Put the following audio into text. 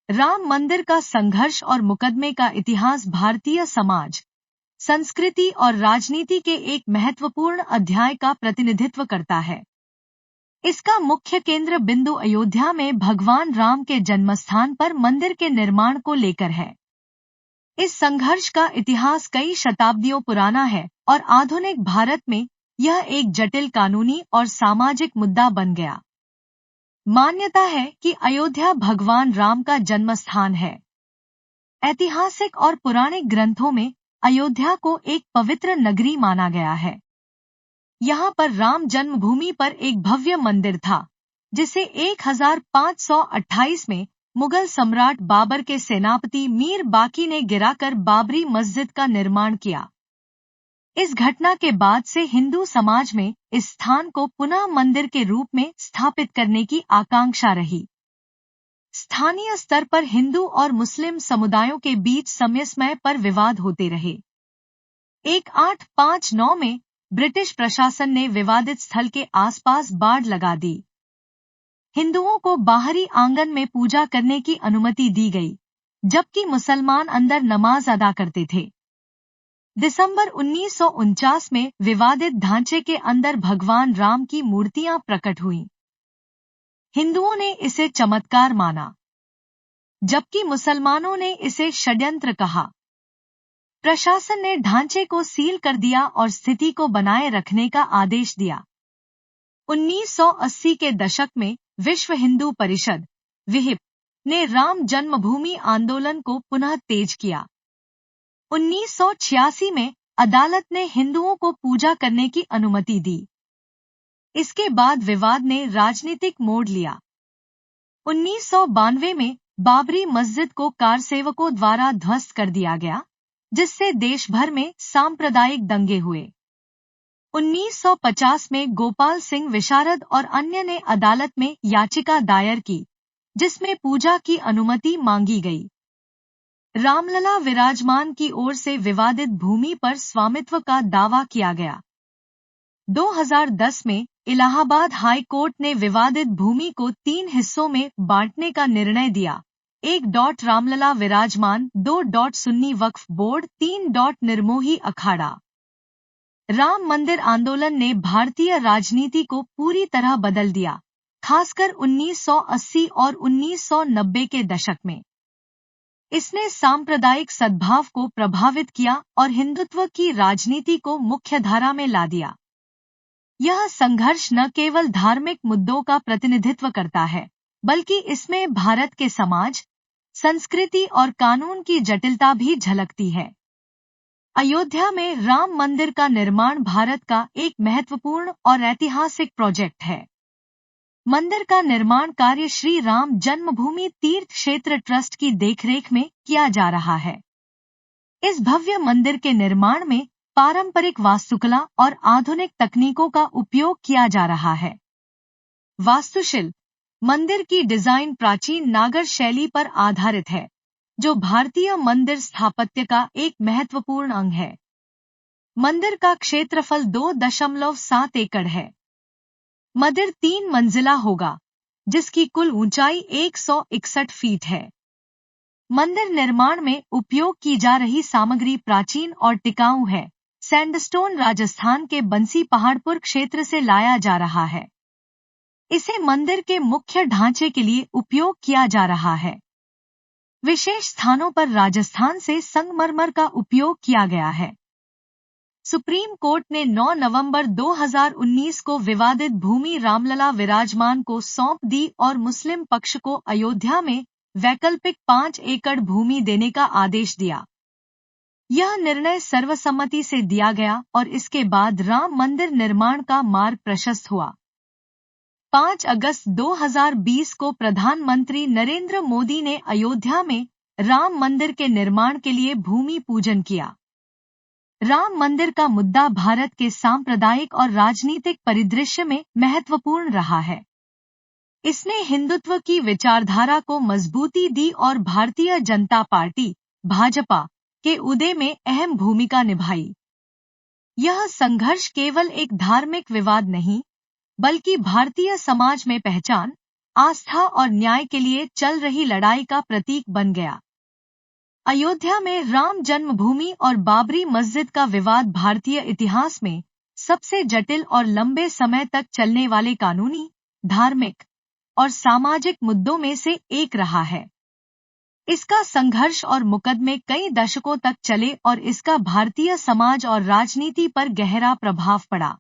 राम मंदिर का संघर्ष और मुकदमे का इतिहास भारतीय समाज, संस्कृति और राजनीति के एक महत्वपूर्ण अध्याय का प्रतिनिधित्व करता है। इसका मुख्य केंद्र बिंदु अयोध्या में भगवान राम के जन्मस्थान पर मंदिर के निर्माण को लेकर है। इस संघर्ष का इतिहास कई शताब्दियों पुराना है और आधुनिक भारत में यह एक जटिल कानूनी और सामाजिक मुद्दा बन गया। मान्यता है कि अयोध्या भगवान राम का जन्मस्थान है। ऐतिहासिक और पौराणिक ग्रंथों में अयोध्या को एक पवित्र नगरी माना गया है। यहाँ पर राम जन्मभूमि पर एक भव्य मंदिर था, जिसे 1528 में मुगल सम्राट बाबर के सेनापति मीर बाकी ने गिराकर बाबरी मस्जिद का निर्माण किया। इस घटना के बाद से हिंदू समाज में इस स्थान को पुनः मंदिर के रूप में स्थापित करने की आकांक्षा रही। स्थानीय स्तर पर हिंदू और मुस्लिम समुदायों के बीच समय समय पर विवाद होते रहे। 1859 में ब्रिटिश प्रशासन ने विवादित स्थल के आसपास बाड़ लगा दी। हिंदुओं को बाहरी आंगन में पूजा करने की अनुमति दी गई, जबकि मुसलमान अंदर नमाज अदा करते थे। दिसंबर 1949 में विवादित ढांचे के अंदर भगवान राम की मूर्तियां प्रकट हुईं। हिंदुओं ने इसे चमत्कार माना, जबकि मुसलमानों ने इसे षड्यंत्र कहा। प्रशासन ने ढांचे को सील कर दिया और स्थिति को बनाए रखने का आदेश दिया। 1980 के दशक में विश्व हिंदू परिषद (विहिप) ने राम जन्मभूमि आंदोलन को पुनः तेज किया। 1986 में अदालत ने हिंदुओं को पूजा करने की अनुमति दी। इसके बाद विवाद ने राजनीतिक मोड़ लिया। 1992 में बाबरी मस्जिद को कारसेवकों द्वारा ध्वस्त कर दिया गया, जिससे देश भर में सांप्रदायिक दंगे हुए। 1950 में गोपाल सिंह विशारद और अन्य ने अदालत में याचिका दायर की, जिसमें पूजा की अनुमति मांगी गई। रामलला विराजमान की ओर से विवादित भूमि पर स्वामित्व का दावा किया गया। 2010 में इलाहाबाद हाई कोर्ट ने विवादित भूमि को 3 हिस्सों में बांटने का निर्णय दिया। 1. रामलला विराजमान, 2. सुन्नी वक्फ बोर्ड, 3. निर्मोही अखाड़ा। राम मंदिर आंदोलन ने भारतीय राजनीति को पूरी तरह बदल दिया, खासकर 1980 और 1990 के दशक में। इसने सांप्रदायिक सद्भाव को प्रभावित किया और हिंदुत्व की राजनीति को मुख्यधारा में ला दिया। यह संघर्ष न केवल धार्मिक मुद्दों का प्रतिनिधित्व करता है, बल्कि इसमें भारत के समाज, संस्कृति और कानून की जटिलता भी झलकती है। अयोध्या में राम मंदिर का निर्माण भारत का एक महत्वपूर्ण और ऐतिहासिक प्रोजेक्ट है। मंदिर का निर्माण कार्य श्री राम जन्मभूमि तीर्थ क्षेत्र ट्रस्ट की देखरेख में किया जा रहा है। इस भव्य मंदिर के निर्माण में पारंपरिक वास्तुकला और आधुनिक तकनीकों का उपयोग किया जा रहा है। वास्तुशिल्प: मंदिर की डिजाइन प्राचीन नागर शैली पर आधारित है, जो भारतीय मंदिर स्थापत्य का एक महत्वपूर्ण अंग है। मंदिर का क्षेत्रफल 2.7 एकड़ है। मंदिर 3 मंजिला होगा, जिसकी कुल ऊंचाई 161 फीट है। मंदिर निर्माण में उपयोग की जा रही सामग्री प्राचीन और टिकाऊ है। सैंडस्टोन राजस्थान के बंसी पहाड़पुर क्षेत्र से लाया जा रहा है। इसे मंदिर के मुख्य ढांचे के लिए उपयोग किया जा रहा है। विशेष स्थानों पर राजस्थान से संगमरमर का उपयोग किया गया है। सुप्रीम कोर्ट ने 9 नवंबर 2019 को विवादित भूमि रामलला विराजमान को सौंप दी और मुस्लिम पक्ष को अयोध्या में वैकल्पिक 5 एकड़ भूमि देने का आदेश दिया। यह निर्णय सर्वसम्मति से दिया गया और इसके बाद राम मंदिर निर्माण का मार्ग प्रशस्त हुआ। 5 अगस्त 2020 को प्रधानमंत्री नरेंद्र मोदी ने अयोध्या में राम मंदिर के निर्माण के लिए भूमि पूजन किया। राम मंदिर का मुद्दा भारत के सांप्रदायिक और राजनीतिक परिदृश्य में महत्वपूर्ण रहा है। इसने हिंदुत्व की विचारधारा को मजबूती दी और भारतीय जनता पार्टी (भाजपा) के उदय में अहम भूमिका निभाई। यह संघर्ष केवल एक धार्मिक विवाद नहीं, बल्कि भारतीय समाज में पहचान, आस्था और न्याय के लिए चल रही लड़ाई का प्रतीक बन गया। अयोध्या में राम जन्मभूमि और बाबरी मस्जिद का विवाद भारतीय इतिहास में सबसे जटिल और लंबे समय तक चलने वाले कानूनी, धार्मिक और सामाजिक मुद्दों में से एक रहा है। इसका संघर्ष और मुकदमे कई दशकों तक चले और इसका भारतीय समाज और राजनीति पर गहरा प्रभाव पड़ा।